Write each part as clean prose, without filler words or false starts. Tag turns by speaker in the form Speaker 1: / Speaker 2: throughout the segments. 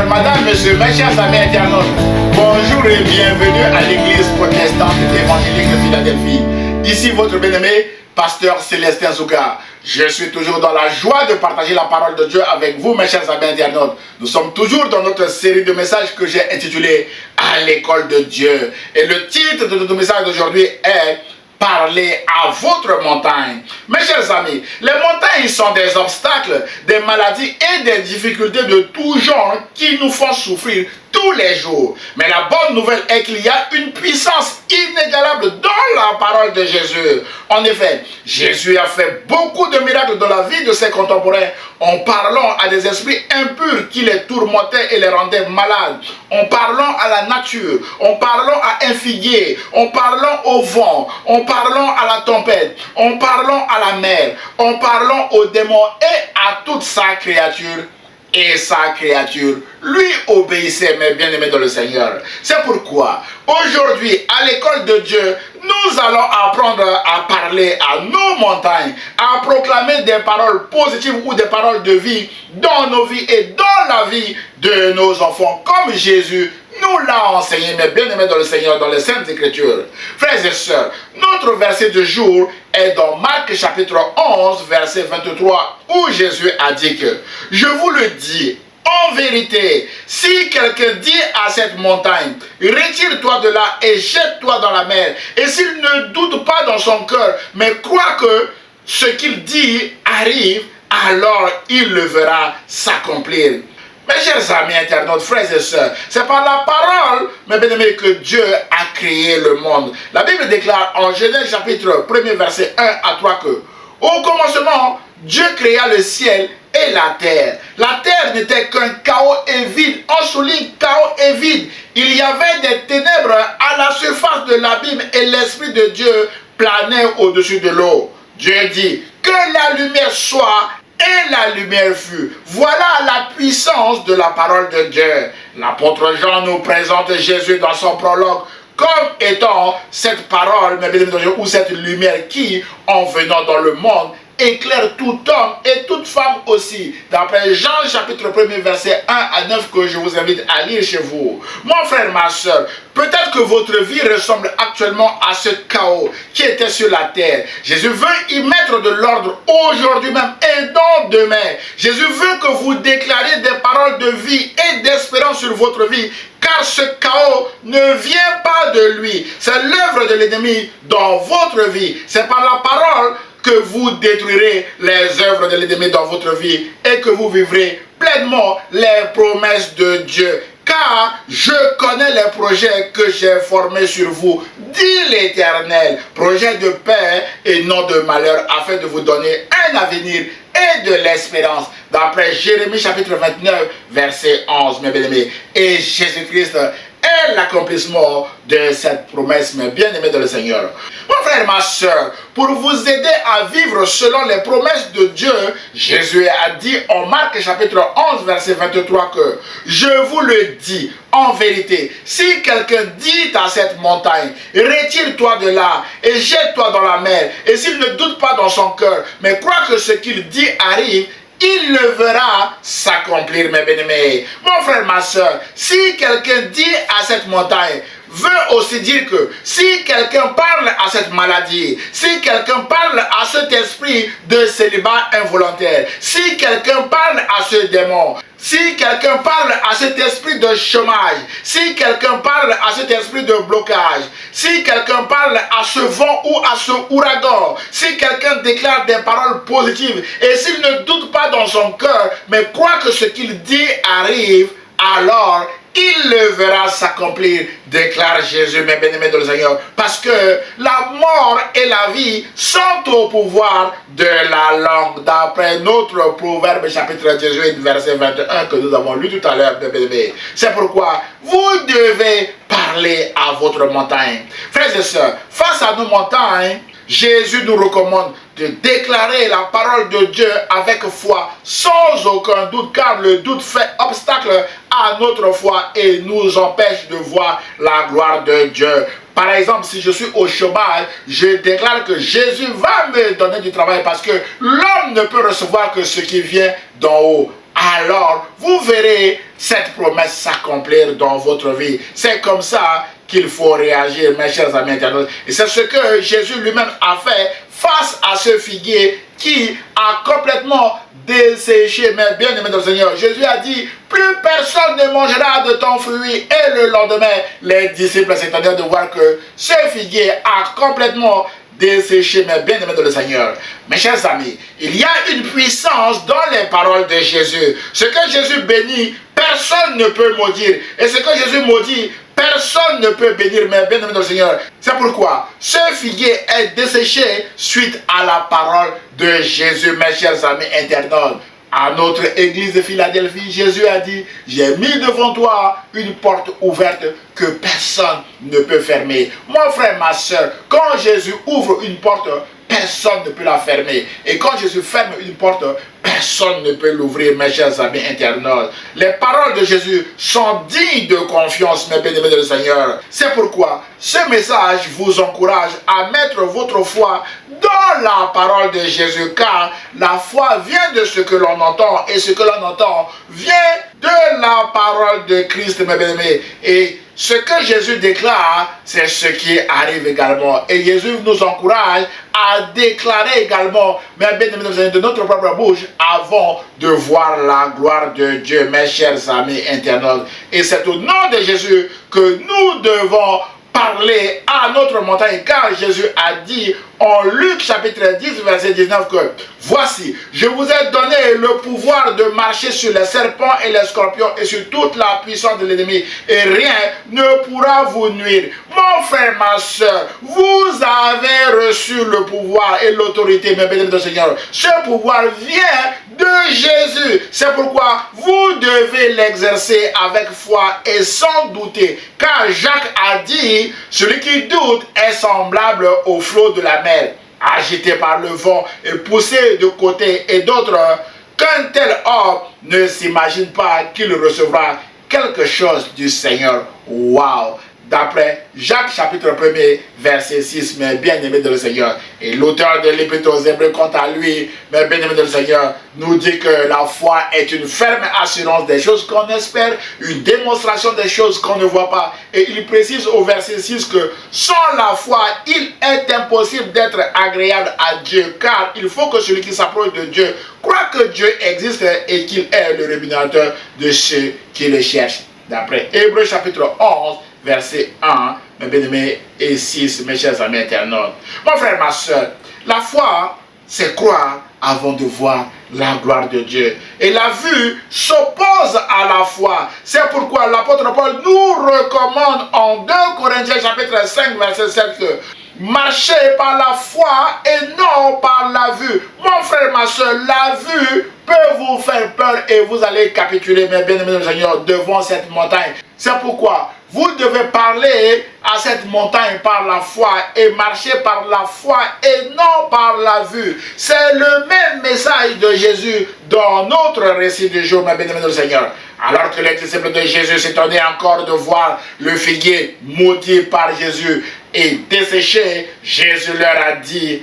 Speaker 1: madame, monsieur, mes chers amis internautes, bonjour et bienvenue à l'église protestante évangélique de Philadelphie. Ici votre bien-aimé, pasteur Célestin Zouga. Je suis toujours dans la joie de partager la parole de Dieu avec vous, mes chers amis internautes. Nous sommes toujours dans notre série de messages que j'ai intitulée « À l'école de Dieu ». Et le titre de notre message d'aujourd'hui est « Parlez à votre montagne ». Mes chers amis, les montagnes sont des obstacles, des maladies et des difficultés de tout genre qui nous font souffrir tous les jours. Mais la bonne nouvelle est qu'il y a une puissance inégalable dans la parole de Jésus. En effet, Jésus a fait beaucoup de miracles dans la vie de ses contemporains en parlant à des esprits impurs qui les tourmentaient et les rendaient malades, en parlant à la nature, en parlant à un figuier, en parlant au vent, en parlant à la tempête, en parlant à la mer, en parlant aux démons et à toute sa créature. Et sa créature lui obéissait, mes bien-aimés dans le Seigneur. C'est pourquoi, aujourd'hui, à l'école de Dieu, nous allons apprendre à parler à nos montagnes, à proclamer des paroles positives ou des paroles de vie dans nos vies et dans la vie de nos enfants, comme Jésus nous l'a enseigné, mes bien-aimés dans le Seigneur, dans les Saintes Écritures. Frères et sœurs, notre verset du jour est dans Marc chapitre 11, verset 23, où Jésus a dit que « Je vous le dis, en vérité, si quelqu'un dit à cette montagne, retire-toi de là et jette-toi dans la mer, et s'il ne doute pas dans son cœur, mais croit que ce qu'il dit arrive, alors il le verra s'accomplir. » Mes chers amis internautes, frères et sœurs, c'est par la parole, mes bien-aimés, que Dieu a créé le monde. La Bible déclare en Genèse chapitre 1er verset 1 à 3 que au commencement, Dieu créa le ciel et la terre. La terre n'était qu'un chaos et vide. On souligne chaos et vide. Il y avait des ténèbres à la surface de l'abîme et l'Esprit de Dieu planait au-dessus de l'eau. Dieu dit que la lumière soit et la lumière fut. Voilà la puissance de la parole de Dieu. L'apôtre Jean nous présente Jésus dans son prologue comme étant cette parole, ou cette lumière qui, en venant dans le monde, éclaire tout homme et toute femme aussi. D'après Jean chapitre 1er verset 1 à 9 que je vous invite à lire chez vous. Mon frère, ma soeur, peut-être que votre vie ressemble actuellement à ce chaos qui était sur la terre. Jésus veut y mettre de l'ordre aujourd'hui même et dans demain. Jésus veut que vous déclariez des paroles de vie et d'espérance sur votre vie. Car ce chaos ne vient pas de lui. C'est l'œuvre de l'ennemi dans votre vie. C'est par la parole que vous détruirez les œuvres de l'ennemi dans votre vie et que vous vivrez pleinement les promesses de Dieu. Car je connais les projets que j'ai formés sur vous, dit l'Éternel, projets de paix et non de malheur, afin de vous donner un avenir et de l'espérance. D'après Jérémie chapitre 29, verset 11, mes bien-aimés. Et Jésus-Christ est l'accomplissement de cette promesse, mes bien-aimés dans le Seigneur. Mon frère, ma soeur, pour vous aider à vivre selon les promesses de Dieu, Jésus a dit en Marc chapitre 11, verset 23 que « Je vous le dis, en vérité, si quelqu'un dit à cette montagne, retire-toi de là et jette-toi dans la mer, et s'il ne doute pas dans son cœur, mais croit que ce qu'il dit arrive, il le verra s'accomplir, mes bien-aimés. » Mon frère, ma soeur, si quelqu'un dit à cette montagne, veut aussi dire que si quelqu'un parle à cette maladie, si quelqu'un parle à cet esprit de célibat involontaire, si quelqu'un parle à ce démon, si quelqu'un parle à cet esprit de chômage, si quelqu'un parle à cet esprit de blocage, si quelqu'un parle à ce vent ou à ce ouragan, si quelqu'un déclare des paroles positives et s'il ne doute pas dans son cœur, mais croit que ce qu'il dit arrive, alors il le verra s'accomplir, déclare Jésus, mes bien-aimés dans le Seigneur, parce que la mort et la vie sont au pouvoir de la langue, d'après notre Proverbe chapitre 18, verset 21 que nous avons lu tout à l'heure, mes bien-aimés. C'est pourquoi vous devez parler à votre montagne. Frères et sœurs, face à nos montagnes, Jésus nous recommande de déclarer la parole de Dieu avec foi, sans aucun doute, car le doute fait obstacle à notre foi et nous empêche de voir la gloire de Dieu. Par exemple, si je suis au chômage, je déclare que Jésus va me donner du travail parce que l'homme ne peut recevoir que ce qui vient d'en haut. alors vous verrez cette promesse s'accomplir dans votre vie. C'est comme ça qu'il faut réagir, mes chers amis internautes. Et c'est ce que Jésus lui-même a fait face à ce figuier qui a complètement desséché. Mais bien aimé dans le Seigneur, Jésus a dit, plus personne ne mangera de ton fruit. Et le lendemain, les disciples s'étonnaient de voir que ce figuier a complètement desséché, mais bien aimé dans le Seigneur. Mes chers amis, il y a une puissance dans les paroles de Jésus. Ce que Jésus bénit, personne ne peut maudire. Et ce que Jésus maudit, personne ne peut bénir, mais bien aimé dans le Seigneur. C'est pourquoi ce figuier est desséché suite à la parole de Jésus, mes chers amis internautes. À notre église de Philadelphie, Jésus a dit, j'ai mis devant toi une porte ouverte que personne ne peut fermer. Mon frère, ma soeur, quand Jésus ouvre une porte, personne ne peut la fermer. Et quand Jésus ferme une porte, personne ne peut l'ouvrir, mes chers amis internautes. Les paroles de Jésus sont dignes de confiance, mes bien-aimés de Seigneur. C'est pourquoi ce message vous encourage à mettre votre foi dans la parole de Jésus, car la foi vient de ce que l'on entend, et ce que l'on entend vient de la parole de Christ, mes bien-aimés. Et ce que Jésus déclare, c'est ce qui arrive également. Et Jésus nous encourage à déclarer également, mais bien de notre propre bouche, avant de voir la gloire de Dieu, mes chers amis internautes. Et c'est au nom de Jésus que nous devons parler à notre montagne, car Jésus a dit en Luc chapitre 10 verset 19 que voici, je vous ai donné le pouvoir de marcher sur les serpents et les scorpions et sur toute la puissance de l'ennemi, et rien ne pourra vous nuire. Mon frère, ma soeur, vous avez reçu le pouvoir et l'autorité, mes bénédicts du Seigneur. Ce pouvoir vient de Jésus. C'est pourquoi vous devez l'exercer avec foi et sans douter, car Jacques a dit, celui qui doute est semblable au flot de la mer, agité par le vent et poussé de côté et d'autre, qu'un tel homme ne s'imagine pas qu'il recevra quelque chose du Seigneur. Waouh! D'après Jacques chapitre 1er verset 6, mes bien-aimés de le Seigneur. Et l'auteur de l'Épître aux Hébreux, quant à lui, mes bien-aimés de le Seigneur, nous dit que la foi est une ferme assurance des choses qu'on espère, une démonstration des choses qu'on ne voit pas. Et il précise au verset 6 que sans la foi, il est impossible d'être agréable à Dieu, car il faut que celui qui s'approche de Dieu croit que Dieu existe et qu'il est le rémunérateur de ceux qui le cherchent. D'après Hébreux chapitre 11, verset 1, mes bien-aimés, et 6, mes chers amis internautes. Mon frère, ma soeur, la foi, c'est croire avant de voir la gloire de Dieu. Et la vue s'oppose à la foi. C'est pourquoi l'apôtre Paul nous recommande en 2 Corinthiens chapitre 5, verset 7 que marchez par la foi et non par la vue. Mon frère, ma soeur, la vue peut vous faire peur et vous allez capituler, mes bien-aimés Seigneur, devant cette montagne. C'est pourquoi vous devez parler à cette montagne par la foi et marcher par la foi et non par la vue. C'est le même message de Jésus dans notre récit du jour, mes bien-aimés Seigneur. Alors que les disciples de Jésus s'étonnaient encore de voir le figuier maudit par Jésus et desséché, Jésus leur a dit,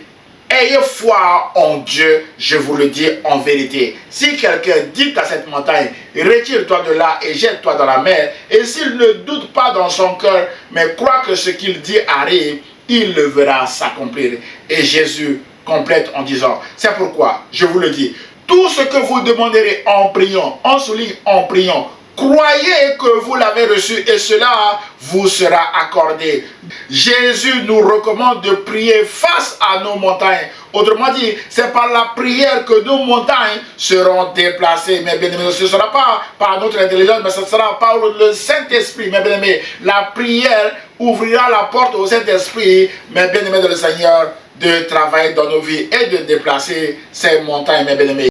Speaker 1: ayez foi en Dieu, je vous le dis en vérité. Si quelqu'un dit à cette montagne, retire-toi de là et jette-toi dans la mer, et s'il ne doute pas dans son cœur, mais croit que ce qu'il dit arrive, il le verra s'accomplir. Et Jésus complète en disant, c'est pourquoi, je vous le dis, tout ce que vous demanderez en priant, en souligne en priant, croyez que vous l'avez reçu et cela vous sera accordé. Jésus nous recommande de prier face à nos montagnes. Autrement dit, c'est par la prière que nos montagnes seront déplacées. Mais bien aimés, ce ne sera pas par notre intelligence, mais ce sera par le Saint-Esprit. Mais bien aimés, la prière ouvrira la porte au Saint-Esprit, mais bien aimés de le Seigneur, de travailler dans nos vies et de déplacer ces montagnes, mes bien aimés.